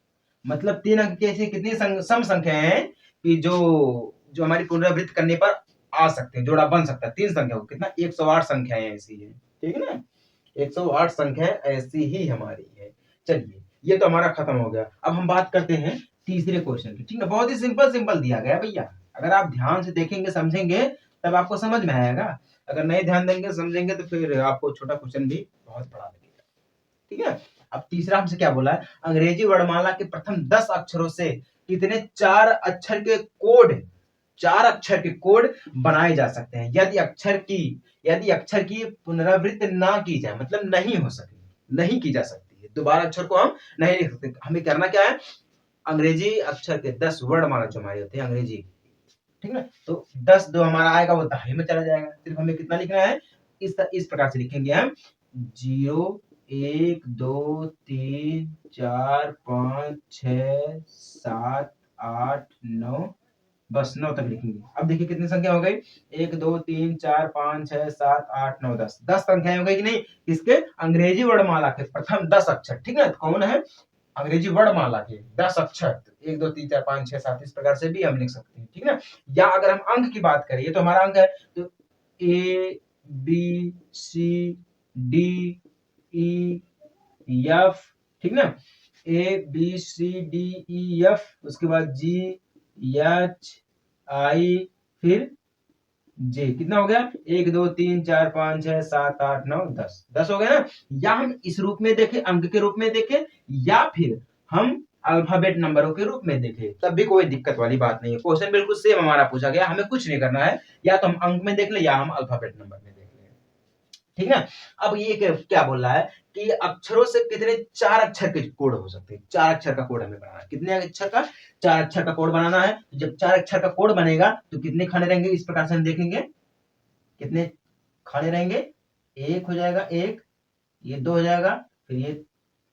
मतलब 3 अंक की ऐसी कितनी सम संख्याएं हैं कि जो जो हमारी पुनरावृत्ति करने पर आ सकते हैं, जोड़ा बन सकता है 3 संख्या को, कितना 108 संख्याएं ऐसी है, ठीक है ना, 108 संख्याएं ऐसी ही हमारी है। चलिए ये तो हमारा खत्म हो गया। अब हम बात करते हैं तीसरे क्वेश्चन की, ठीक है, बहुत ही सिंपल दिया गया भैया, अगर आप ध्यान से देखेंगे समझेंगे तब आपको समझ में आएगा, अगर नहीं ध्यान देंगे समझेंगे तो फिर आपको छोटा क्वेश्चन भी बहुत बड़ा लगेगा, ठीक है। अब तीसरा हमसे क्या बोला है, अंग्रेजी वर्णमाला के प्रथम 10 अक्षरों से कितने 4 अक्षर के कोड बनाए जा सकते हैं यदि अक्षर की पुनरावृत्ति ना की जाए, मतलब नहीं की जा सकती है, दोबारा अक्षर को हम नहीं लिख सकते। हमें करना क्या है, अंग्रेजी अक्षर के 10 वर्णमाला जो हमारे होते हैं अंग्रेजी, ठीक है, तो 10 जो हमारा आएगा वो दहाई में चला जाएगा, सिर्फ हमें कितना लिखना है, इस प्रकार से लिखेंगे हम 0 1 2 3 4 5 6 7 8 9, बस 9 तक लिखेंगे। अब देखिए कितनी संख्या हो गई, 1 2 3 4 5 6 7 8 9 10, 10 संख्याएं हो गई कि नहीं, इसके अंग्रेजी वर्णमाला के प्रथम 10 अक्षर, ठीक है, कौन है, अंग्रेजी वर्णमाला के 10 अक्षर, 1 2 3 4 5 6 7, इस प्रकार से भी हम लिख सकते हैं, ठीक है। या अगर हम अंक की बात करें, ये तो हमारा अंक है, तो A B C D E F, ठीक ना, A B C D E F, उसके बाद जी एच आई, फिर जे, कितना हो गया, 1 2 3 4 5 6 7 8 9 10, 10 हो गया ना। या हम इस रूप में देखें, अंक के रूप में देखें, या फिर हम अल्फाबेट नंबरों के रूप में देखें, तब भी कोई दिक्कत वाली बात नहीं है, क्वेश्चन बिल्कुल सेम हमारा पूछा गया, हमें कुछ नहीं करना है, या तो हम अंक में देख ले या हम अल्फाबेट नंबर में देख ले, ठीक है। अब ये क्या बोल रहा है कि अक्षरों से कितने 4 अक्षर के कोड हो सकते हैं, 4 अक्षर का कोड हमें बनाना है, कितने अक्षर का, 4 अक्षर का कोड बनाना है। जब 4 अक्षर का कोड बनेगा तो कितने खाने रहेंगे, इस प्रकार से हम देखेंगे कितने खाने रहेंगे, 1 हो जाएगा, 1 ये 2 हो जाएगा, फिर ये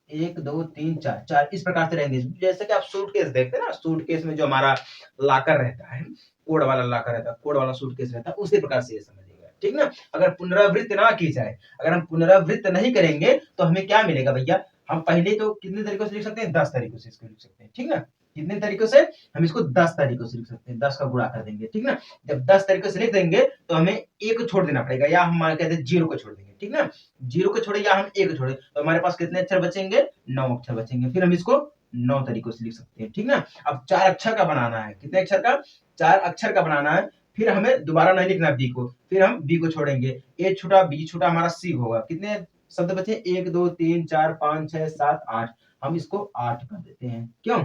1 2 3 4, 4 इस प्रकार से रहेंगे। जैसे कि आप सूटकेस देखते हैं ना, सूटकेस में जो हमारा लॉकर रहता है, कोड वाला लॉकर रहता है, कोड वाला सूटकेस रहता है, उसी प्रकार से ये समझिएगा, ठीक ना। अगर पुनरावृत्ति ना की जाए, अगर हम पुनरावृत्ति नहीं करेंगे तो हमें क्या मिलेगा भैया, हम पहले तो कितने तरीकों से लिख सकते हैं, 10 तरीकों से इसको लिख सकते हैं, ठीक ना, कितने तरीकों से, हम इसको 10 तरीकों से लिख सकते हैं, 10 का गुणा कर देंगे, ठीक ना। जब 10 तरीकों से लिख देंगे तो हमें एक छोड़ देना पड़ेगा, या हम कहते हैं 0 को छोड़ देंगे, ठीक ना, 0 को छोड़े या हम 1 छोड़े, तो हमारे पास कितने अक्षर बचेंगे, 9 अक्षर बचेंगे, फिर हम इसको 9 तरीकों से लिख सकते हैं, ठीक ना। अब 4 अक्षर का बनाना है, कितने अक्षर का, 4 अक्षर का बनाना है, फिर हमें दोबारा नहीं लिखना बी को, फिर हम बी को छोड़ेंगे, ए छूटा बी छूटा, हमारा सी होगा, कितने शब्द बचे, 1 2 3 4 5 6 7 8, हम इसको 8 कर देते हैं, क्यों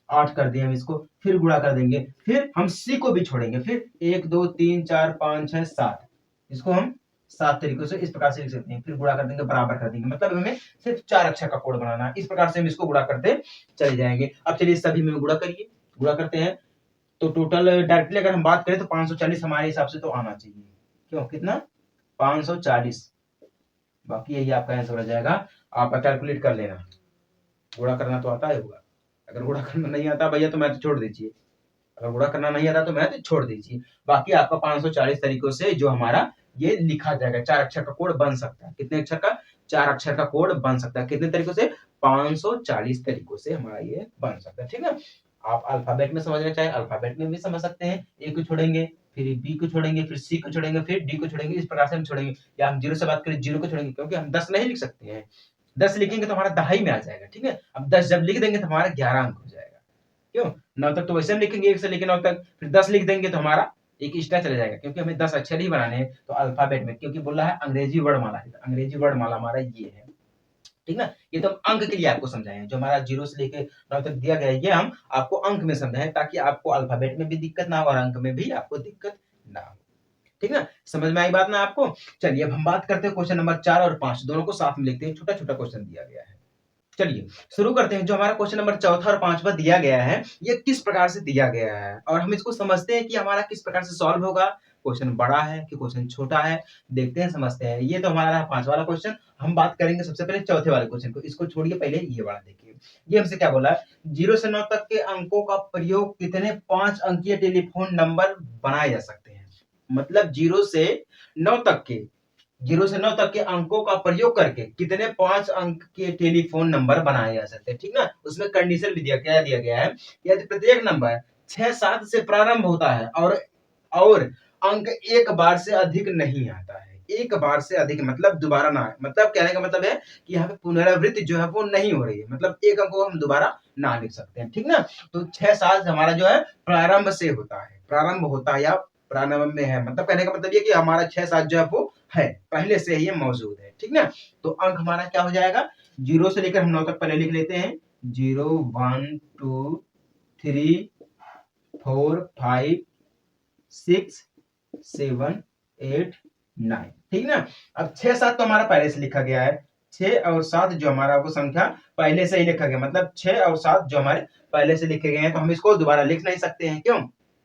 8 कर दिए हम इसको, फिर गुणा कर देंगे, फिर हम सी को भी छोड़ेंगे, फिर 1 2 3 4 5 6 7, इसको हम 7 तरीकों से इस प्रकार से लिख सकते हैं, फिर गुणा कर देंगे, बराबर कर देंगे, मतलब हमें सिर्फ 4 अक्षर का कोड बनाना है, इस प्रकार से हम इसको गुणा करते चले जाएंगे। अब चलिए सभी में गुणा करिए, गुणा करते हैं तो टोटल डायरेक्टली अगर हम बात करें तो 540 हमारे हिसाब से तो आना चाहिए, क्यों कितना 540, बाकी यही आपका आंसर हो जाएगा। आप कैलकुलेट कर लेना, गुणा करना तो आता है होगा, अगर गुणा करना नहीं आता भैया तो मैं तो छोड़ दीजिए, अगर गुणा करना नहीं आता तो मैं तो छोड़ दीजिए, बाकी आपका 540 तरीकों से जो हमारा ये लिखा जाएगा, 4 अक्षर का कोड बन सकता है, कितने अक्षर का, 4 अक्षर का कोड बन सकता है, कितने तरीकों से, 540 तरीकों से हमारा ये बन सकता है, ठीक है। आप अल्फाबेट में समझना चाहे अल्फाबेट में भी समझ सकते हैं, ए को छोड़ेंगे, फिर बी को छोड़ेंगे, फिर सी को छोड़ेंगे, फिर डी को छोड़ेंगे, इस प्रकार से हम छोड़ेंगे, या हम 0 से बात करें 0 को छोड़ेंगे, क्योंकि हम 10 नहीं लिख सकते हैं, 10 लिखेंगे तो हमारा दहाई में आ जाएगा, ठीक है। अब 10 जब लिख देंगे तो हमारा 11 अंक हो जाएगा, क्यों? 9 तक तो वैसे हम लिखेंगे 1 से लेके 9 तक, फिर 10 लिख देंगे तो हमारा एक एक्स्ट्रा चला जाएगा, क्योंकि हमें 10 अक्षर ही बनाने हैं, तो अल्फाबेट में, क्योंकि बोल रहा है अंग्रेजी वर्णमाला है, तो अंग्रेजी वर्णमाला हमारा ये है, ठीक ना? ये तो हम अंक के लिए आपको समझाए हैं, जो हमारा 0 से लेके 9 तक दिया गया है, ये हम आपको अंक में समझाए हैं, ताकि आपको अल्फाबेट में भी दिक्कत ना हो और अंक में भी आपको दिक्कत ना हो, ठीक ना? समझ में आई बात ना आपको? चलिए अब हम बात करते हैं क्वेश्चन नंबर 4 और 5 दोनों को साथ में लिखते हैं, छोटा-छोटा क्वेश्चन दिया गया है। चलिए शुरू करते हैं। जो हमारा क्वेश्चन नंबर चौथा और पांचवा दिया गया है, ये किस प्रकार से दिया गया है और हम इसको समझते हैं कि हमारा किस प्रकार से सॉल्व होगा। क्वेश्चन बड़ा है कि क्वेश्चन छोटा है, देखते हैं समझते हैं। ये तो हमारा रहा पांचवा वाला क्वेश्चन। हम बात करेंगे सबसे पहले चौथे वाले क्वेश्चन को, इसको छोड़िए, पहले ये वाला देखिए। ये हमसे क्या बोला है, 0 से 9 तक के अंकों का प्रयोग कितने 5 अंकीय टेलीफोन नंबर बनाए जा सकते हैं। मतलब 0 से 9 तक के 0 से 9 तक के अंकों का प्रयोग करके कितने 5 अंक के टेलीफोन नंबर बनाए जा सकते हैं, ठीक ना? उसमें कंडीशन भी दिया गया है, यदि प्रत्येक नंबर 6-7 से प्रारंभ होता है और अंक एक बार से अधिक नहीं आता है। एक बार से अधिक मतलब दोबारा ना आए, मतलब कहने का मतलब है कि यहाँ पे पुनरावृत्ति जो है वो नहीं हो रही है, मतलब एक अंक को हम दोबारा ना लिख सकते हैं, ठीक ना? तो 6-7 हमारा जो है प्रारंभ से होता है, प्रारंभ होता है या प्रारंभ में है, मतलब कहने का मतलब ये कि हमारा 6-7 जो है वो है, पहले से ही ये मौजूद है, ठीक ना? तो अंक हमारा क्या हो जाएगा, 0 से लेकर हम 9 तक पहले लिख लेते हैं। 0 1 2 3 4 5 6 7 8 9, ठीक ना? अब 6-7 तो हमारा पहले से लिखा गया है, 6 और 7 जो हमारा वो संख्या पहले से ही लिखा गया, मतलब 6 और 7 जो हमारे पहले से लिखे गए हैं, तो हम इसको दोबारा लिख नहीं सकते हैं। क्यों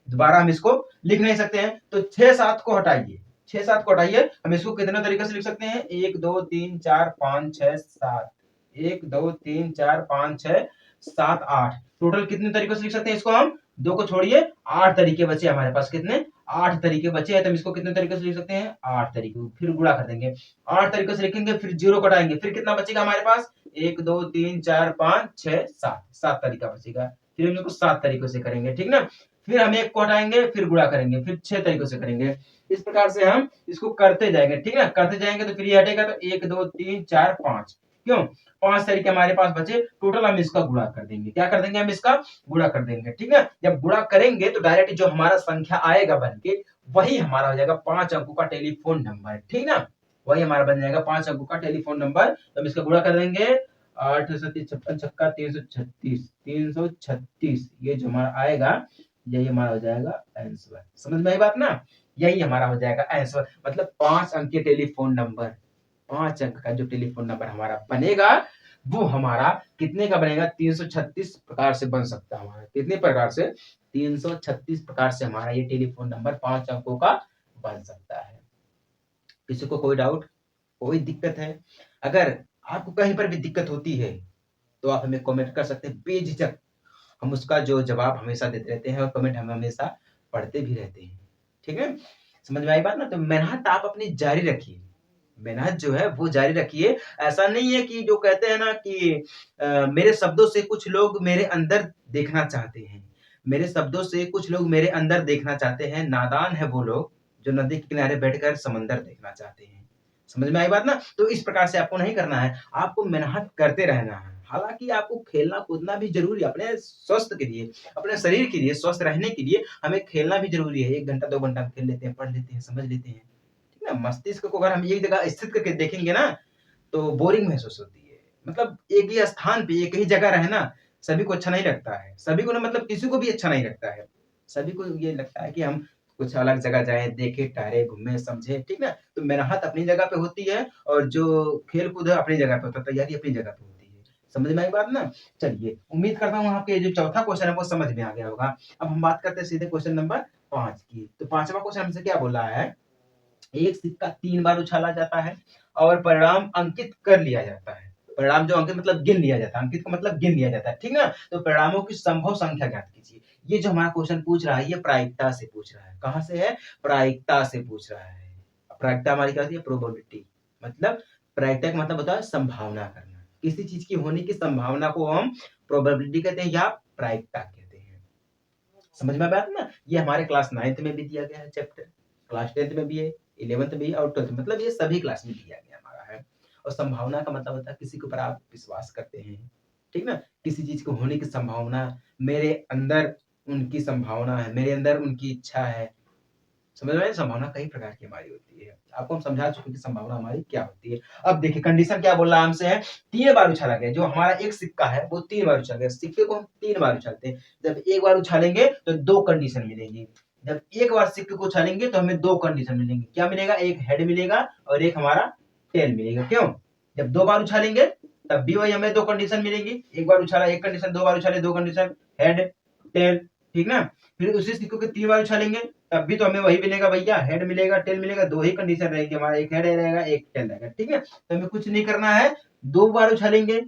दोबारा हम इसको लिख नहीं सकते हैं? तो 6-7 को हटाइए, 6-7 को हटाइए, हम इसको कितने तरीके से लिख सकते हैं, 1 2 3 4 5 6 7, 1 2 3 4 5 6 7 8, टोटल कितने तरीकों से लिख सकते हैं इसको हम, 2 को छोड़िए 8 तरीके बचे हमारे पास, कितने 8 तरीके बचे हैं, तो हम इसको कितने तरीके से लिख सकते हैं, 8 तरीके, फिर गुणा कर देंगे, 8 तरीके से लिखेंगे, फिर 0 को हटाएंगे, फिर कितना बचेगा हमारे पास, 1 2 3 4 5 6 7, 7 तरीका बचेगा, फिर हम इसको 7 तरीकों से करेंगे, ठीक ना? फिर हम 1 को हटाएंगे, फिर गुणा करेंगे, फिर 6 तरीकों से करेंगे, इस प्रकार से हम इसको करते जाएंगे, ठीक ना? करते जाएंगे तो फिर ये हटेगा, तो 1 2 3 4 5, क्यों 5 तरीके हमारे पास बचे, टोटल हम इसका गुणा कर देंगे, क्या कर देंगे, हम इसका गुणा कर देंगे, ठीक है? जब गुणा करेंगे तो डायरेक्ट जो हमारा संख्या आएगा बन के, वही हमारा हो जाएगा 5 अंकों का टेलीफोन नंबर, ठीक ना? वही हमारा बन जाएगा 5 अंकों का टेलीफोन नंबर, तो हम इसका गुणा कर देंगे, 8 37 56 छक्का 336, 336 ये जो हमारा आएगा, यही हमारा हो जाएगा आंसर। समझ में आई बात ना? यही हमारा हो जाएगा आंसर, मतलब 5 अंक के टेलीफोन नंबर, 5 अंक का जो टेलीफोन नंबर हमारा बनेगा, वो हमारा कितने का बनेगा, 336 प्रकार से बन सकता है हमारा, कितने प्रकार से, 336 प्रकार से हमारा ये टेलीफोन नंबर 5 अंकों का बन सकता है। किसी को कोई डाउट, कोई दिक्कत है? अगर आपको कहीं पर भी दिक्कत होती है तो आप हमें कमेंट कर सकते हैं बेझिझक, हम उसका जो जवाब हमेशा देते रहते हैं और कमेंट हम हमेशा पढ़ते भी रहते हैं, ठीक है? समझ में आई बात ना? तो मेहनत आप अपनी जारी रखिए, मेहनत जो है वो जारी रखिए। ऐसा नहीं है कि जो कहते हैं ना कि मेरे शब्दों से कुछ लोग मेरे अंदर देखना चाहते हैं, मेरे शब्दों से कुछ लोग मेरे अंदर देखना चाहते हैं, नादान है वो लोग जो नदी के किनारे बैठकर समंदर देखना चाहते हैं। समझ में आई बात ना? तो इस प्रकार से आपको नहीं करना है, आपको मेहनत करते रहना है। हालाँकि आपको खेलना-कूदना भी ज़रूरी है अपने स्वास्थ्य के लिए, अपने शरीर के लिए, स्वस्थ रहने के लिए हमें खेलना भी ज़रूरी है। 1 घंटा 2 घंटा हम खेल लेते हैं, पढ़ लेते हैं, समझ लेते हैं। ठीक है? मस्तिष्क को अगर हम एक जगह स्थित करके देखेंगे ना, तो बोरिंग महसूस होती है। मतलब एक ही स्थान पे, एक ही जगह रहना सभी को अच्छा नहीं लगता है। सभी को ना, मतलब किसी को भी अच्छा नहीं लगता है। सभी को ये लगता है कि हम कुछ अलग जगह जाएँ, देखें, टहलें, घूमें, समझें, ठीक ना? तो मेहनत अपनी जगह पे होती है और जो खेल-कूद है अपनी जगह पे होता है, तैयारी अपनी जगह पे होती है। समझ में आई बात ना? चलिए, उम्मीद करता हूँ आपके जो चौथा क्वेश्चन है वो समझ में आ गया होगा। अब हम बात करते हैं सीधे क्वेश्चन नंबर 5 की। तो 5वां क्वेश्चन हमसे क्या बोला है, एक सिक्का 3 बार उछाला जाता है और परिणाम अंकित कर लिया जाता है। परिणाम जो अंकित मतलब गिन लिया जाता है, अंकित का मतलब गिन लिया जाता है, ठीक ना? तो परिणामों की संभव संख्या ज्ञात कीजिए। ये जो हमारा क्वेश्चन पूछ रहा है, ये प्रायिकता से पूछ रहा है। कहाँ से है? प्रायिकता से पूछ रहा है। प्रायिकता हमारी क्या होती है? प्रोबेबिलिटी। मतलब प्रायिकता का मतलब होता है संभावना करना। किसी चीज़ की होने की संभावना को हम प्रोबेबिलिटी कहते हैं या प्रायिकता कहते हैं। समझ में बात ना? ये हमारे क्लास 9th में भी दिया गया है चैप्टर, क्लास 10th में भी है, 11th में भी और 12th में, मतलब ये सभी क्लास में दिया गया हमारा है। और संभावना का मतलब होता है किसी के ऊपर आप विश्वास करते हैं, ठीक ना, किसी चीज को होने की संभावना, मेरे अंदर उनकी संभावना है, मेरे अंदर उनकी इच्छा है। समझ में आया? संभावना कई प्रकार की हमारी होती है, आपको हम समझा चुके कि संभावना हमारी क्या होती है। अब देखिए कंडीशन क्या बोल रहा है हमसे है, 3 बार उछाला गया, जो हमारा एक सिक्का है वो 3 बार उछाला गया, सिक्के को हम 3 बार उछालते हैं। जब एक बार उछालेंगे तो 2 कंडीशन मिलेंगी, जब एक बार सिक्के को उछालेंगे तो हमें 2 कंडीशन मिलेंगी। क्या मिलेगा? एक हेड मिलेगा और एक हमारा टेल मिलेगा। क्यों? जब 2 बार उछालेंगे तब भी वही हमें 2 कंडीशन मिलेंगी, एक बार उछाला एक कंडीशन, 2 बार उछाले 2 कंडीशन, हेड टेल, ठीक ना। फिर उसी सिक्के को 3 बार उछालेंगे तब भी तो हमें वही मिलेगा भैया, हेड मिलेगा टेल मिलेगा, 2 ही कंडीशन रहेगी हमारा, एक हेड रहेगा एक टेल रहेगा, ठीक है। तो हमें कुछ नहीं करना है, 2 बार उछालेंगे,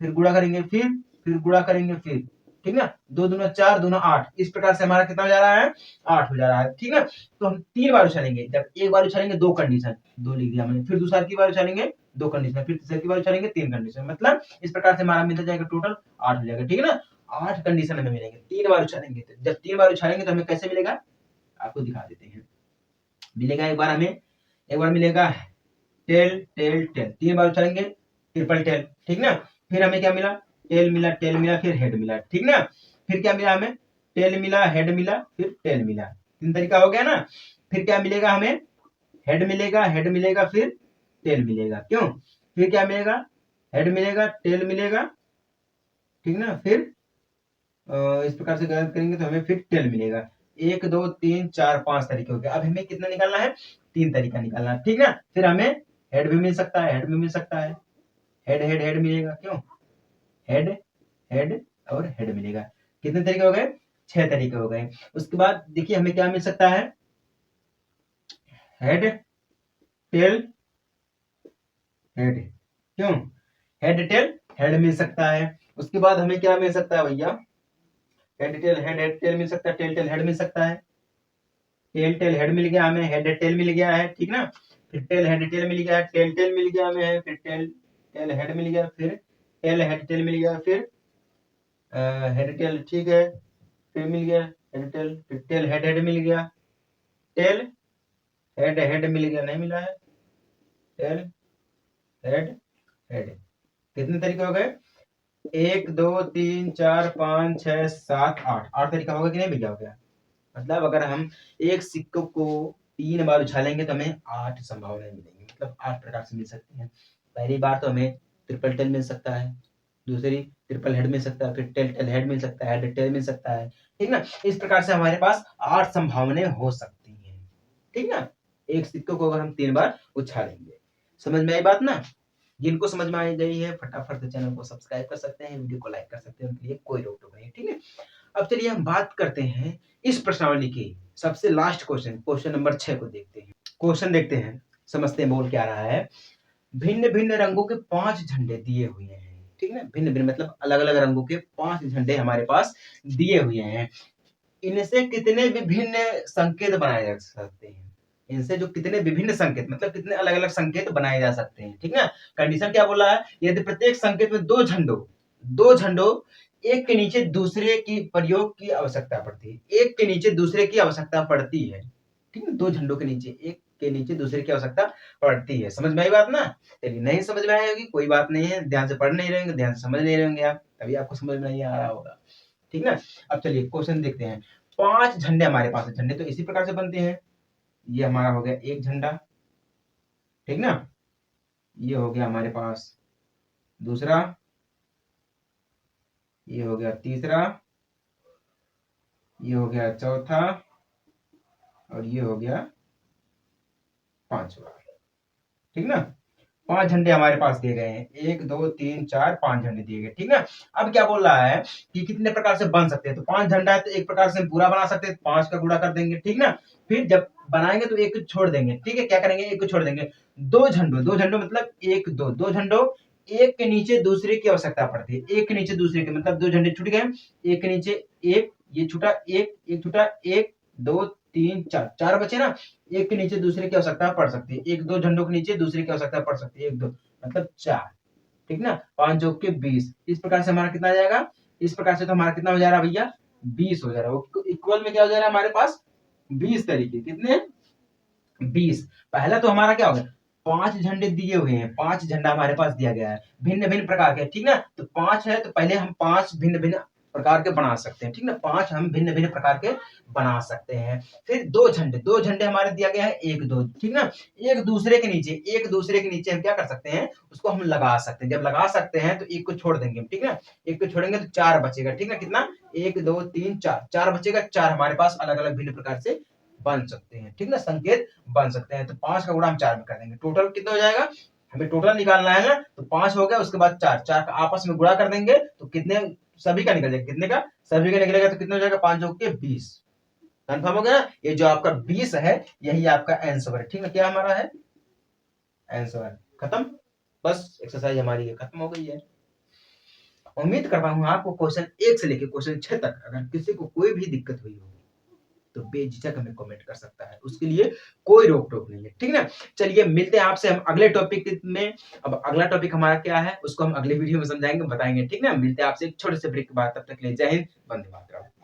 फिर गुणा करेंगे, फिर गुणा करेंगे, फिर ठीक ना, 2 दूना 4 दूना 8, इस प्रकार से हमारा कितना हो जा रहा है? 8 हो जा रहा है, ठीक ना। तो हम 3 बार उछालेंगे, जब एक बार उछालेंगे 2 कंडीशन, 2 लिख दिया मैंने, फिर दूसरा की बार उछालेंगे 2 कंडीशन, फिर तीसरे की बार उछालेंगे 3 कंडीशन, मतलब इस प्रकार से हमारा मिल जाएगा टोटल 8 हो जाएगा, ठीक है ना। 8 कंडीशन हमें मिलेंगे 3 बार उछालेंगे, जब 3 बार उछालेंगे तो हमें कैसे मिलेगा, आपको दिखा देते हैं। मिलेगा एक बार हमें, एक बार मिलेगा टेल टेल टेल, 3 बार उछालेंगे ट्रिपल टेल, ठीक ना। फिर हमें क्या मिला? टेल मिला टेल मिला फिर हेड मिला, ठीक ना। फिर क्या मिला हमें? टेल मिला हेड मिला फिर टेल मिला, 3 तरीका हो गया ना। फिर क्या मिलेगा हमें? हेड मिलेगा फिर टेल मिलेगा, क्यों? फिर क्या मिलेगा? हेड मिलेगा टेल मिलेगा, ठीक ना। फिर इस प्रकार से गलत करेंगे तो हमें फिर टेल मिलेगा। 1 2 3 4 5 तरीके हो गए। अब हमें कितना निकालना है? 3 तरीका निकालना है, ठीक ना। फिर हमें हेड भी मिल सकता है, हेड भी मिल सकता है, हेड हेड हेड मिलेगा, क्यों? हेड हेड और हेड मिलेगा। कितने तरीके हो गए? 6 तरीके हो गए। उसके बाद देखिए हमें क्या मिल सकता है? हेड टेल हेड, क्यों? हेड टेल हेड मिल सकता है। उसके बाद हमें क्या मिल सकता है भैया? हेड टेल मिल सकता है, टेल टेल हेड मिल सकता है, टेल टेल हेड मिल गया हमें, हेड टेल मिल गया है, ठीक ना। फिर टेल हेड टेल मिल गया, टेल टेल मिल गया हमें, फिर टेल टेल हेड मिल गया, फिर टेल हेड टेल मिल गया, फिर हेड टेल, ठीक है, फिर मिल गया हेड टेल, फिर टेल हेड हेड मिल गया, टेल हेड हेड मिल गया, नहीं मिला है, टेल हेड हेड। कितने तरीके हो गए? 1 2 3 4 5 6 7 8, 8 तरीका होगा कि नहीं भैया? हो गया। मतलब अगर हम एक सिक्के को 3 बार उछालेंगे तो हमें 8 संभावनाएं मिलेंगी, मतलब 8 प्रकार से मिल सकती हैं। पहली बार तो हमें ट्रिपल टेल मिल सकता है, दूसरी ट्रिपल हेड मिल सकता है, फिर टेल टेल हेड मिल सकता है, हेड टेल मिल सकता है, ठीक ना। इस प्रकार से हमारे पास 8 संभावनाएं हो सकती हैं, ठीक ना। एक सिक्के को अगर हम 3 बार उछालेंगे। समझ में आई बात ना? जिनको समझ में आई गई है फटाफट से चैनल को सब्सक्राइब कर सकते हैं, वीडियो को लाइक कर सकते हैं, उनके लिए कोई रोक टोक नहीं, ठीक है। अब चलिए हम बात करते हैं इस प्रश्नावली की सबसे लास्ट क्वेश्चन, क्वेश्चन नंबर 6 को देखते हैं। क्वेश्चन देखते हैं, समझते हैं बोल क्या रहा है। भिन्न भिन्न रंगों के 5 झंडे दिए हुए हैं, ठीक है ना। भिन्न भिन्न मतलब अलग अलग रंगों के 5 झंडे हमारे पास दिए हुए हैं। इनसे कितने विभिन्न संकेत बनाए जा सकते हैं? इनसे जो कितने विभिन्न संकेत मतलब कितने अलग अलग संकेत बनाए जा सकते हैं, ठीक ना। कंडीशन क्या बोला है? यदि प्रत्येक संकेत में दो झंडों एक के नीचे दूसरे की प्रयोग की आवश्यकता पड़ती है, एक के नीचे दूसरे की आवश्यकता पड़ती है, ठीक है। 2 झंडों के नीचे एक के नीचे दूसरे की आवश्यकता पड़ती है। समझ में आई बात ना? चलिए नहीं समझ में आई होगी कोई बात नहीं है, ध्यान से पढ़ नहीं रहेंगे, ध्यान से समझ नहीं रहेंगे आप, तभी आपको समझ में नहीं आ रहा होगा, ठीक ना। अब चलिए क्वेश्चन देखते हैं। 5 झंडे हमारे पास है, झंडे तो इसी प्रकार से बनते हैं। ये हमारा हो गया एक झंडा, ठीक ना। ये हो गया हमारे पास दूसरा, ये हो गया तीसरा, ये हो गया चौथा और ये हो गया पांचवा, ठीक ना। 5 झंडे हमारे पास दिए गए हैं, 1 2 3 4 5 झंडे दिए गए, ठीक ना। अब क्या बोल रहा है कि कितने प्रकार से बन सकते हैं? तो 5 झंडा है तो एक प्रकार से पूरा बना सकते हैं, 5 का गुणा कर देंगे, ठीक ना। फिर जब बनाएंगे तो एक को छोड़ देंगे, ठीक है। क्या करेंगे? एक को छोड़ देंगे। दो झंडों मतलब एक दो झंडों एक के नीचे दूसरे की आवश्यकता पड़ती है, एक के नीचे दूसरे के मतलब 2 झंडे छूट गए, एक के नीचे एक, ये छूटा एक छूटा, 1 2 3 4, 4 बचे ना। एक के नीचे दूसरे की आवश्यकता पड़ सकती है, एक दो झंडों के नीचे दूसरे की आवश्यकता पड़ सकती है, 1 2 मतलब 4, ठीक ना। 5 जोड़ के 20, इस प्रकार से हमारा कितना आ जाएगा? इस प्रकार से तो हमारा कितना हो जा रहा है भैया? 20 हो जा रहा है। इक्वल में क्या हो जा रहा है हमारे पास? 20 तरीके, कितने? 20। पहला तो हमारा क्या हो गया? 5 झंडे दिए हुए हैं, 5 झंडा हमारे पास दिया गया है, भिन्न-भिन्न प्रकार के, ठीक ना? तो 5 है तो पहले हम 5 भिन्न-भिन्न प्रकार के बना सकते हैं, ठीक ना? 5 हम भिन्न-भिन्न प्रकार के बना सकते हैं। फिर 2 झंडे हमारे दिया गया है 1, 2, ठीक ना? एक दूसरे के नीचे हम क्या कर सकते हैं, उसको हम लगा सकते हैं। जब लगा सकते हैं तो एक को छोड़ देंगे हम, ठीक ना? एक को छोड़ेंगे तो 4 बचेगा, ठीक ना? कितना? 1, 2, 3, 4, 4 बचेगा, 4 हमारे पास अलग-अलग भिन्न प्रकार से बन सकते हैं, ठीक ना? संकेत बन सकते हैं। तो 5 का गुणा हम 4 में कर देंगे। टोटल कितना हो जाएगा? हमें टोटल निकालना है ना, तो 5 हो गया, उसके बाद 4, 4 का आपस में गुणा कर देंगे तो कितने, सभी का निकल जाएगा। कितने का? सभी का निकलेगा तो कितना हो जाएगा? 5 जोड़ के 20। कंफर्म हो गया ना? ये जो आपका 20 है, यही आपका आंसर है, ठीक है? क्या हमारा है? आंसर खत्म। बस एक्सरसाइज हमारी ये खत्म हो गई है। उम्मीद करता हूँ आपको क्वेश्चन 1 से लेकर क्वेश्चन 6 तक अगर किसी को कोई भी दिक्कत हुई होगी तो बेझिझक हमें कमेंट कर सकता है, उसके लिए कोई रोक टोक नहीं है, ठीक है ना? चलिए मिलते हैं आपसे हम अगले टॉपिक में। अब अगला टॉपिक हमारा क्या है उसको हम अगले वीडियो में समझाएंगे, बताएंगे, ठीक है ना? मिलते हैं आपसे एक छोटे से ब्रेक के बाद, तब तक के लिए जय हिंद, वंदे मातरम।